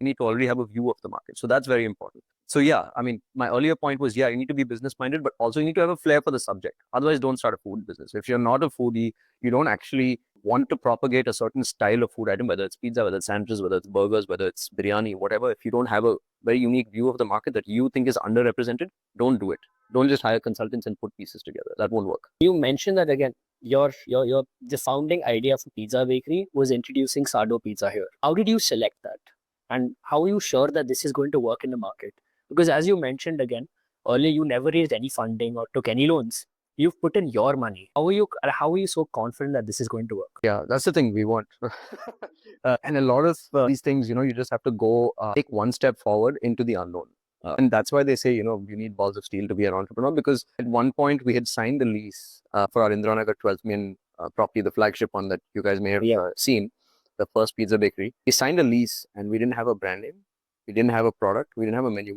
You need to already have a view of the market. So that's very important. So yeah, I mean, my earlier point was, yeah, you need to be business minded, but also you need to have a flair for the subject. Otherwise, don't start a food business. If you're not a foodie, you don't actually want to propagate a certain style of food item, whether it's pizza, whether it's sandwiches, whether it's burgers, whether it's biryani, whatever. If you don't have a very unique view of the market that you think is underrepresented, don't do it. Don't just hire consultants and put pieces together. That won't work. You mentioned that again. Your the founding idea for pizza bakery was introducing sourdough pizza here. How did you select that, and how are you sure that this is going to work in the market? Because as you mentioned again earlier, you never raised any funding or took any loans. You've put in your money. How are you so confident that this is going to work? Yeah, that's the thing we want. And a lot of these things, you just have to go take one step forward into the unknown. And that's why they say, you need balls of steel to be an entrepreneur, because at one point we had signed the lease for our Indranagar 12th million property, the flagship one that you guys may have seen, the first pizza bakery. We signed a lease and we didn't have a brand name. We didn't have a product. We didn't have a menu.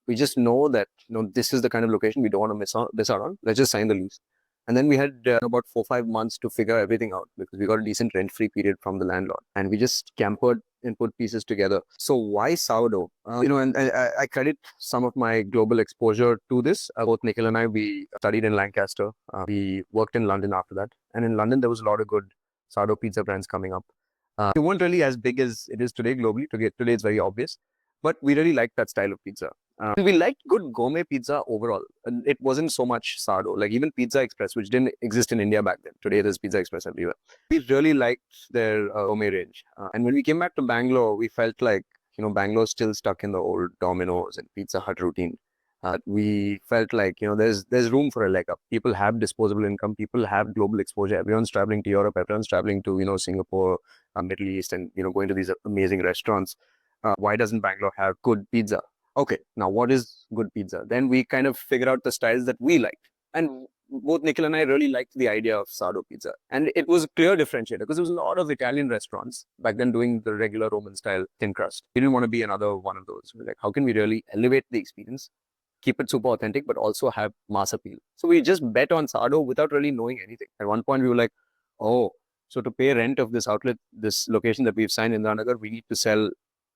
We just know that, this is the kind of location we don't want to miss out on. Let's just sign the lease. And then we had about 4-5 months to figure everything out, because we got a decent rent-free period from the landlord. And we just scampered and put pieces together. So why sourdough? And I credit some of my global exposure to this. Both Nikhil and I, we studied in Lancaster. We worked in London after that. And in London, there was a lot of good sourdough pizza brands coming up. It weren't really as big as it is today globally. Today it's very obvious. But we really liked that style of pizza. We liked good gourmet pizza overall. And it wasn't so much sourdough. Like even Pizza Express, which didn't exist in India back then. Today there's Pizza Express everywhere. We really liked their gourmet range. And when we came back to Bangalore, we felt like, Bangalore's still stuck in the old Domino's and Pizza Hut routine. We felt like, there's room for a leg up. People have disposable income. People have global exposure. Everyone's traveling to Europe. Everyone's traveling to, Singapore, Middle East, and, going to these amazing restaurants. Why doesn't Bangalore have good pizza? Okay, now what is good pizza? Then we kind of figure out the styles that we liked. And both Nikhil and I really liked the idea of sourdough pizza. And it was a clear differentiator, because there was a lot of Italian restaurants back then doing the regular Roman style thin crust. We didn't want to be another one of those. We're like, how can we really elevate the experience, keep it super authentic, but also have mass appeal? So we just bet on sourdough without really knowing anything. At one point we were like, oh, so to pay rent of this outlet, this location that we've signed in Indranagar, we need to sell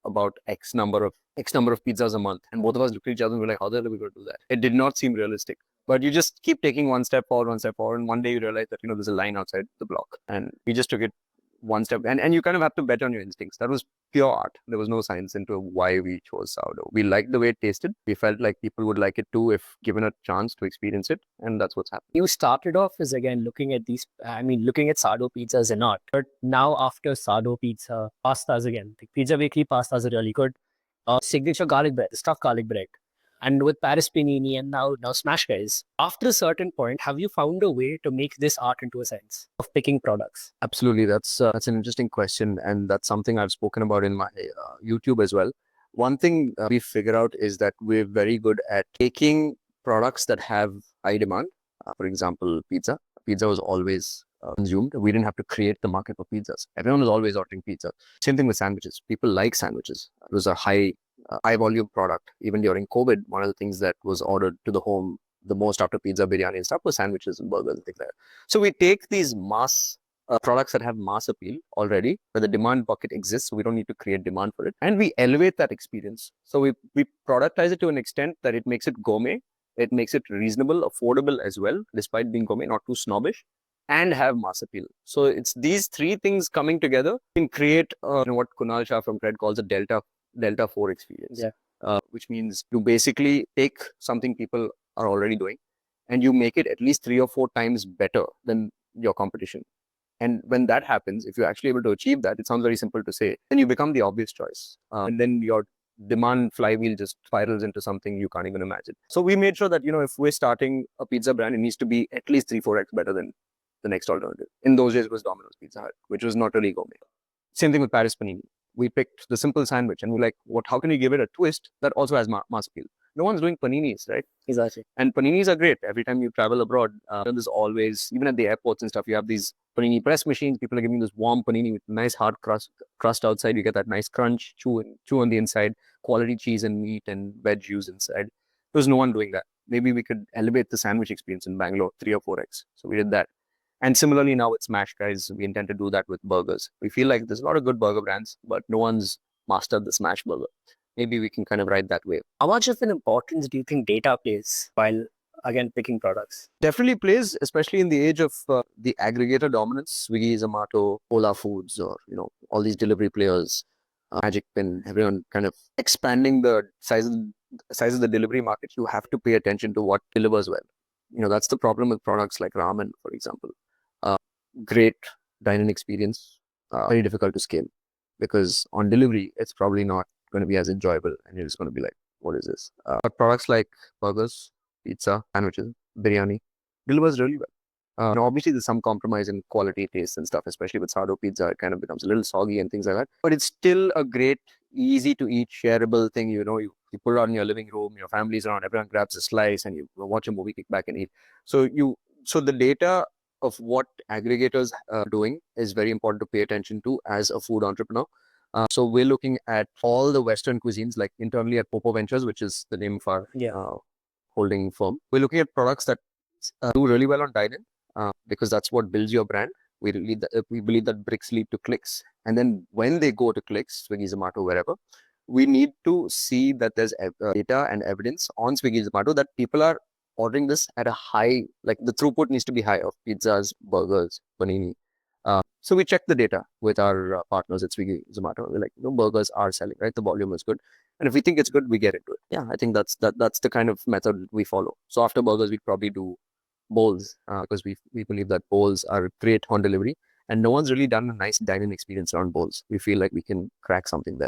about X number of pizzas a month. And both of us looked at each other and were like, how the hell are we going to do that? It did not seem realistic. But you just keep taking one step forward. And one day you realize that, there's a line outside the block. And we just took it one step. And you kind of have to bet on your instincts. That was pure art. There was no science into why we chose sourdough. We liked the way it tasted. We felt like people would like it too if given a chance to experience it. And that's what's happened. You started off as, again, looking at sourdough pizza as an art. But now after sourdough pizza, pastas again, the pizza bakery pastas are really good. Signature garlic bread, stuffed garlic bread. And with Paris panini and now Smash Guys. After a certain point, have you found a way to make this art into a science of picking products? Absolutely. That's an interesting question. And that's something I've spoken about in my YouTube as well. One thing we figure out is that we're very good at taking products that have high demand. For example, pizza. Pizza was always consumed. We didn't have to create the market for pizzas. Everyone was always ordering pizza. Same thing with sandwiches. People like sandwiches. It was a high volume product. Even during COVID, one of the things that was ordered to the home the most after pizza, biryani and stuff was sandwiches and burgers and things like that. So we take these mass products that have mass appeal already, where the demand bucket exists, so we don't need to create demand for it. And we elevate that experience. So we productize it to an extent that it makes it gourmet. It makes it reasonable, affordable as well, despite being gourmet, not too snobbish, and have mass appeal. So it's these three things coming together can create what Kunal Shah from Cred calls a Delta 4 experience. Which means you basically take something people are already doing and you make it at least 3 or 4 times better than your competition. And when that happens, if you're actually able to achieve that, it sounds very simple to say, then you become the obvious choice. And then your demand flywheel just spirals into something you can't even imagine. So we made sure that, if we're starting a pizza brand, it needs to be at least 3-4x better than the next alternative. In those days, it was Domino's Pizza Hut, which was not really gourmet. Same thing with Paris panini. We picked the simple sandwich and we're like, how can we give it a twist that also has mass appeal? No one's doing paninis, right? Exactly. And paninis are great. Every time you travel abroad, there's always, even at the airports and stuff, you have these panini press machines. People are giving this warm panini with nice hard crust outside. You get that nice crunch, chew on the inside, quality cheese and meat and veg juice inside. There's no one doing that. Maybe we could elevate the sandwich experience in Bangalore 3 or 4x. So we did that. And similarly now with Smash Guys, we intend to do that with burgers. We feel like there's a lot of good burger brands, but no one's mastered the smash burger. Maybe we can kind of ride that wave. How much of an importance do you think data plays while again picking products? Definitely plays, especially in the age of the aggregator dominance. Swiggy, Zomato, Ola Foods, or all these delivery players, Magic Pin, everyone kind of expanding the size of the delivery market. You have to pay attention to what delivers well. That's the problem with products like ramen, for example. Great dining experience, very difficult to scale, because on delivery it's probably not going to be as enjoyable, and you're just going to be like, what is this? But products like burgers, pizza, sandwiches, biryani delivers really well. Obviously, there's some compromise in quality, taste, and stuff, especially with sourdough pizza. It kind of becomes a little soggy and things like that. But it's still a great, easy to eat, shareable thing. You put it on in your living room, your family's around, everyone grabs a slice, and you watch a movie, kick back and eat. So the data of what aggregators are doing is very important to pay attention to as a food entrepreneur. So we're looking at all the Western cuisines, like internally at Popo Ventures, which is the name of our holding firm. We're looking at products that do really well on dine-in, because that's what builds your brand. We believe that bricks lead to clicks. And then when they go to clicks, Swiggy, Zomato, wherever, we need to see that there's data and evidence on Swiggy, Zomato that people are ordering this at a high, like the throughput needs to be high of pizzas, burgers, panini. So we check the data with our partners at Swiggy, Zomato. We're like, burgers are selling, right? The volume is good. And if we think it's good, we get into it. Yeah, I think that's the kind of method we follow. So after burgers, we'd probably do bowls, because we believe that bowls are great on delivery, and no one's really done a nice dining experience around bowls. We feel like we can crack something there.